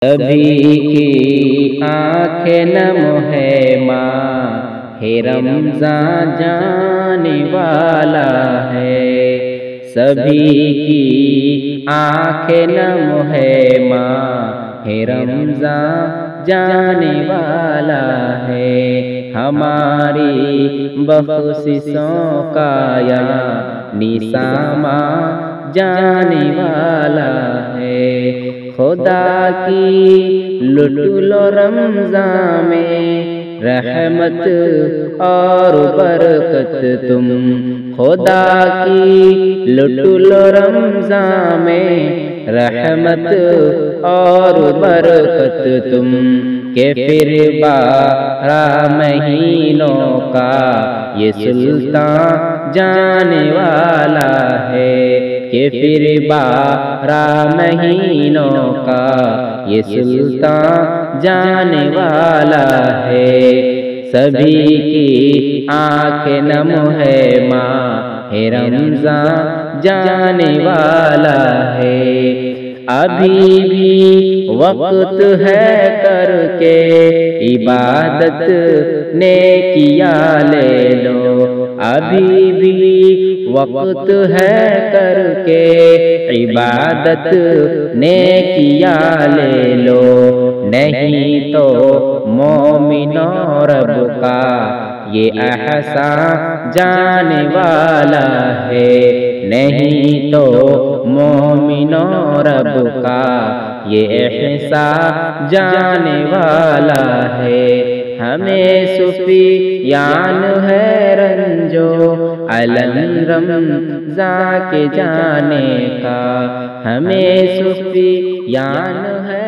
سبھی کی آنکھیں نم ہے ماہ رمضان جانے والا ہے، سبھی کی آنکھیں نم ہے ماہ رمضان جانے والا ہے، ہماری بخششوں کا یعنی ساما جانے والا ہے۔ خدا کی لٹ لو رمضان میں رحمت اور برکت تم، خدا کی لٹ لو رمضان میں رحمت اور برکت تم، کہ پھر 12 مہینوں کا یہ سلطان جانے والا ہے، کہ پھر 12 مہینوں کا یہ سلطان جانے والا ہے، سبھی کی آنکھیں نم ہے ماہ رمضان جانے والا ہے۔ ابھی بھی وقت ہے کر کے عبادت نیکیاں لے لو، ابھی بھی وقت ہے کر کے عبادت نیکیاں لے لو، نہیں تو مومنوں رب کا یہ احسان جانے والا ہے، نہیں تو مومنوں رب کا یہ احسان جانے والا ہے۔ ہمیں سفیان ہے رنجو الم رمضان کے جانے کا، ہمیں سفیان ہے